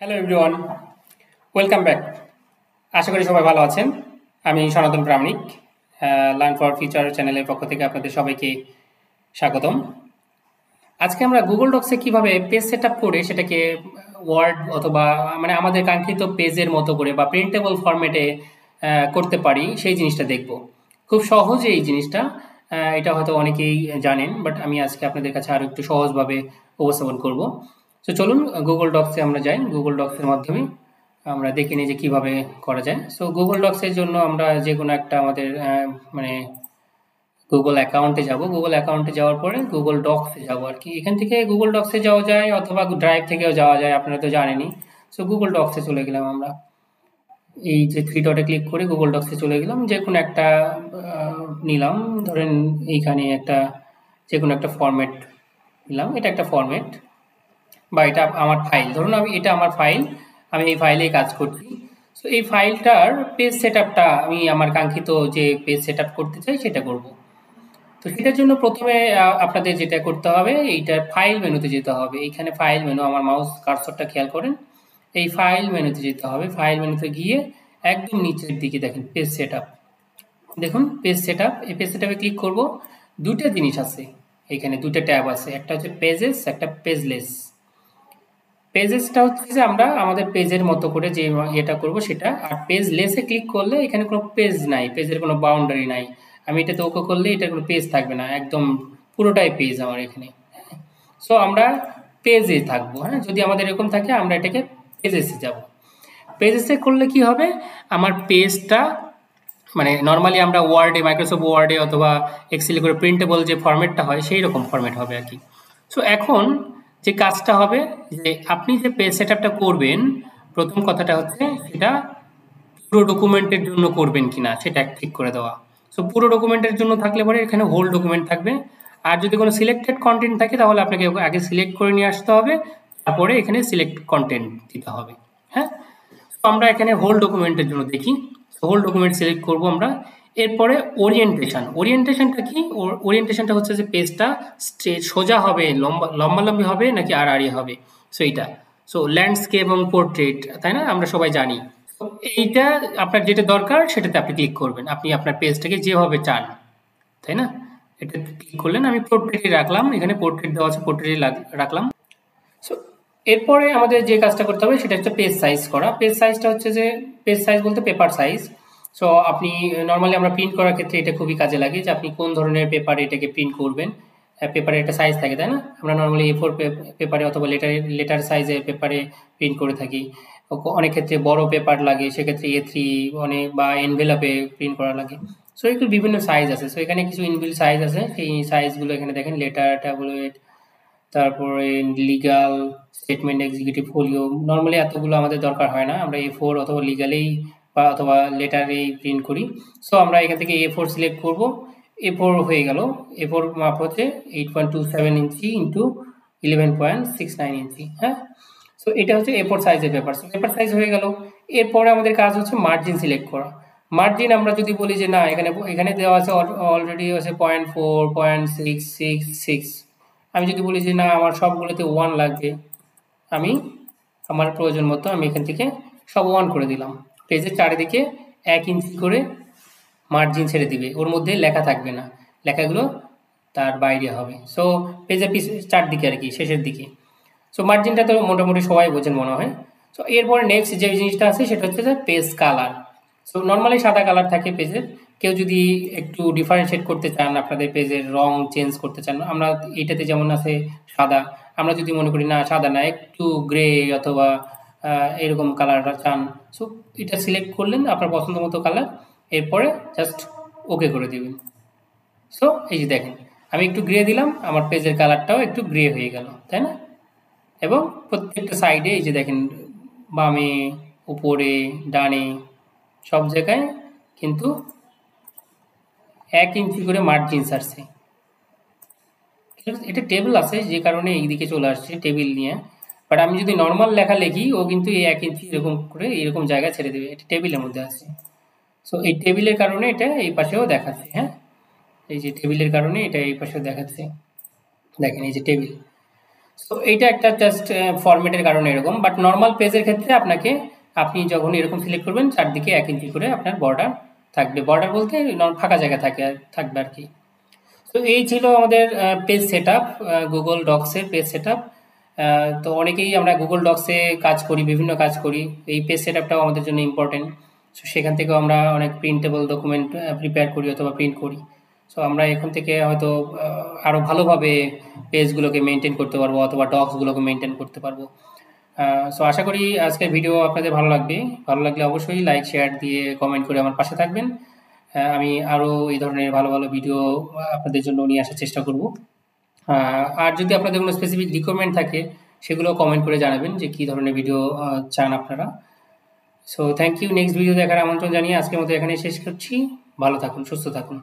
Hello everyone, welcome back. আশা করি সবাই ভালো আছেন। আমি সনাতন প্রামাণিক, লার্ন ফর ফিউচার চ্যানেলের পক্ষ থেকে আপনাদের সবাইকে স্বাগতম। আজকে আমরা গুগল ডক্সে কিভাবে পেজ সেট আপ করে সেটাকে ওয়ার্ড অথবা মানে আমাদের কাঙ্ক্ষিত পেজের মতো করে বা প্রিন্টেবল ফরম্যাটে করতে পারি সেই জিনিসটা দেখব। খুব সহজে এই জিনিসটা, এটা হয়তো অনেকেই জানেন, বাট আমি আজকে আপনাদের কাছে আরও একটু সহজভাবে উপস্থাপন করব। তো চলুন গুগল ডক্সে আমরা যাই। গুগল ডক্সের মাধ্যমে আমরা দেখে নিই যে কীভাবে করা যায়। সো গুগল ডক্সের জন্য আমরা যে কোনো একটা আমাদের মানে গুগল অ্যাকাউন্টে যাব। গুগল অ্যাকাউন্টে যাওয়ার পরে গুগল ডক্সে যাব আর কি। এখান থেকে গুগল ডক্সে যাওয়া যায় অথবা ড্রাইভ থেকেও যাওয়া যায়, আপনারা তো জানেনই। সো গুগল ডক্সে চলে গেলাম আমরা। এই যে থ্রি ডটে ক্লিক করে গুগল ডক্সে চলে গেলাম। যে কোনো একটা নিলাম, ধরেন এইখানে একটা যে কোনো একটা ফরম্যাট নিলাম। এটা একটা ফরম্যাট বা এটা আমার ফাইল, ধরুন এটা আমার ফাইল, আমি এই ফাইলেই কাজ করছি। সো এই ফাইলটার পেজ সেট আপটা আমি আমার কাঙ্ক্ষিত যে পেজ সেট আপ করতে চাই সেটা করব। তো সেটার জন্য প্রথমে আপনাদের যেটা করতে হবে, এইটার ফাইল মেনুতে যেতে হবে। এইখানে ফাইল মেনু, আমার মাউস কার্সরটা খেয়াল করেন, এই ফাইল মেনুতে যেতে হবে। ফাইল মেনুতে গিয়ে একদম নিচের দিকে দেখেন পেজ সেট আপ, দেখুন পেজ সেট আপ। এই পেজ সেট আপে ক্লিক করব। দুটো জিনিস আছে এখানে, দুটো ট্যাব আছে, একটা হচ্ছে পেজেস, একটা পেজলেস। পেজেসটা হচ্ছে যে আমরা আমাদের পেজের মতো করে যে এটা করব সেটা, আর পেজ লেসে ক্লিক করলে এখানে কোনো পেজ নাই, পেজের কোনো বাউন্ডারি নাই। আমি এটাতে ওকে করলে এটার কোনো পেজ থাকবে না, একদম পুরোটাই পেজ আমার এখানে। সো আমরা পেজে থাকবো। হ্যাঁ, যদি আমাদের এরকম থাকে আমরা এটাকে পেজেসে যাব। পেজেসে করলে কি হবে, আমার পেজটা মানে নর্মালি আমরা ওয়ার্ডে, মাইক্রোসফট ওয়ার্ডে অথবা এক্সেলে করে প্রিন্টেবল যে ফরম্যাটটা হয় সেই রকম ফরম্যাট হবে আর কি। সো এখন যে কাজটা হবে, যে আপনি যে পেজ সেট আপটা করবেন, প্রথম কথাটা হচ্ছে সেটা পুরো ডকুমেন্টের জন্য করবেন কিনা সেটা ক্লিক করে দেওয়া। সো পুরো ডকুমেন্টের জন্য থাকলে পরে এখানে হোল ডকুমেন্ট থাকবে। আর যদি কোনো সিলেক্টেড কন্টেন্ট থাকে তাহলে আপনাকে আগে সিলেক্ট করে নিয়ে আসতে হবে, তারপরে এখানে সিলেক্ট কন্টেন্ট দিতে হবে। হ্যাঁ, তো আমরা এখানে হোল ডকুমেন্টের জন্য দেখি, হোল ডকুমেন্ট সিলেক্ট করব আমরা। এরপরে ওরিয়েন্টেশন, ওরিয়েন্টেশনটা কি? ওরিয়েন্টেশনটা হচ্ছে যে পেজটা সোজা হবে, লম্বালম্বি হবে নাকি আড়াআড়ি হবে, সো এইটা। সো ল্যান্ডস্কেপ এবং পোর্ট্রেট, তাই না, আমরা সবাই জানি। তো এইটা আপনার যেটা দরকার সেটাতে আপনি ক্লিক করবেন, আপনি আপনার পেজটাকে যেভাবে চান, তাই না। এটা ক্লিক করলেন, আমি পোর্ট্রেটে রাখলাম, এখানে পোর্ট্রেট দেওয়া আছে, পোর্ট্রেটে রাখলাম। সো এরপরে আমাদের যে কাজটা করতে হবে সেটা হচ্ছে পেজ সাইজ করা। পেজ সাইজটা হচ্ছে যে, পেজ সাইজ বলতে পেপার সাইজ। সো আপনি নর্মালি আমরা প্রিন্ট করার ক্ষেত্রে এটা খুবই কাজে লাগে, যে আপনি কোন ধরনের পেপারে এটাকে প্রিন্ট করবেন। পেপারে একটা সাইজ থাকে, তাই না। আমরা নর্মালি A4 পেপারে অথবা লেটার সাইজের পেপারে প্রিন্ট করে থাকি। অনেক ক্ষেত্রে বড় পেপার লাগে, সেক্ষেত্রে A3 অনেক বা এনভেলাপে প্রিন্ট করা লাগে। সো এগুলো বিভিন্ন সাইজ আছে। সো এখানে কিছু ইনবিল্ট সাইজ আছে, সেই সাইজগুলো এখানে দেখেন, লেটার, ট্যাবুলেট, তারপরে legal, statement, executive, folio. Normally এতগুলো আমাদের দরকার হয় না, আমরা A4 অথবা লিগালেই বা অথবা লেটারেই প্রিন্ট করি। সো আমরা এখান থেকে A4 সিলেক্ট করব। A4 হয়ে গেল। A4 মাপ হচ্ছে 8.27 ইঞ্চি ইন্টু 11.69 ইঞ্চি। হ্যাঁ, সো এটা হচ্ছে A4 সাইজের পেপার। সো পেপার সাইজ হয়ে গেল। এরপরে আমাদের কাজ হচ্ছে মার্জিন সিলেক্ট করা। মার্জিন আমরা যদি বলি যে না, এখানে এখানে দেওয়া আছে অলরেডি আছে 0.4, 0.666। আমি যদি বলি যে না আমার সবগুলোতে 1 লাগবে, আমি আমার প্রয়োজন মতো আমি এখান থেকে সব 1 করে দিলাম। পেজের চারিদিকে 1 ইঞ্চি করে মার্জিন ছেড়ে দিবে, ওর মধ্যে লেখা থাকবে না, লেখাগুলো তার বাইরে হবে। সো পেজের চারদিকে আর কি, শেষের দিকে। সো মার্জিনটা তো মোটামুটি সবাই বোঝেন মনে হয়। সো এরপরে নেক্সট যে জিনিসটা আছে সেটা হচ্ছে যে পেজ কালার। সো নর্মালি সাদা কালার থাকে পেজের। কেউ যদি একটু ডিফারেন্সিয়েট করতে চান, আপনাদের পেজের রং চেঞ্জ করতে চান, আমরা এইটাতে যেমন আছে সাদা, আমরা যদি মনে করি না সাদা না, একটু গ্রে অথবা এরকম কালারটা চান, সো এটা সিলেক্ট করলেন আপনার পছন্দ মতো কালার। এরপরে জাস্ট ওকে করে দিবেন। সো এই যে দেখেন, আমি একটু গ্রে দিলাম, আমার পেজের কালারটাও একটু গ্রে হয়ে গেল, তাই না। এবং প্রত্যেকটা সাইডে এই যে দেখেন, বামে, উপরে, ডানে, সব জায়গায় কিন্তু 1 ইঞ্চি করে মার্জিন ছাড়ছে। এটা টেবিল আছে যে কারণে এই দিকে চলে আসছে টেবিল নিয়ে, বাট আমি যদি নর্মাল লেখা লিখি ও কিন্তু এই 1 ইঞ্চি এরকম করে এরকম জায়গায় ছেড়ে দেবে, এটা টেবিলের মধ্যে আছে। সো এই টেবিলের কারণে এটা এই পাশেও দেখাচ্ছে। হ্যাঁ, এই যে টেবিলের কারণে এটা এই পাশেও দেখাচ্ছে, দেখেন এই যে টেবিল। তো এইটা একটা জাস্ট ফরম্যাটের কারণে এরকম, বাট নর্মাল পেজের ক্ষেত্রে আপনি যখন এরকম সিলেক্ট করবেন চারদিকে 1 ইঞ্চি করে আপনার বর্ডার থাকবে। বর্ডার বলতে ফাঁকা জায়গা থাকবে আর কি। তো এই ছিল আমাদের পেজ সেটআপ, গুগল ডক্সের পেজ সেটআপ। তো অনেকেই আমরা গুগল ডক্সে কাজ করি, বিভিন্ন কাজ করি। এই পেজ সেটআপটাও আমাদের জন্য ইম্পর্টেন্ট। সো সেখান থেকেও আমরা অনেক প্রিন্টেবল ডকুমেন্ট প্রিপেয়ার করি অথবা প্রিন্ট করি। সো আমরা এখান থেকে হয়তো আরও ভালোভাবে পেজগুলোকে মেনটেন করতে পারবো অথবা ডক্সগুলোকে মেনটেন করতে পারবো। সো আশা করি আজকের ভিডিও আপনাদের ভালো লাগবে। ভালো লাগলে অবশ্যই লাইক শেয়ার দিয়ে কমেন্ট করে আমার পাশে থাকবেন। আমি আরও এই ধরনের ভালো ভালো ভিডিও আপনাদের জন্য নিয়ে আসার চেষ্টা করব। আর যদি আপনাদের কোনো স্পেসিফিক রিকোয়ারমেন্ট থাকে সেগুলো কমেন্ট করে জানাবেন যে কী ধরনের ভিডিও চান আপনারা। So thank you. Next video দেখার আমন্ত্রণ জানিয়ে আজকের মতো এখানে শেষ করছি। ভালো থাকুন, সুস্থ থাকুন।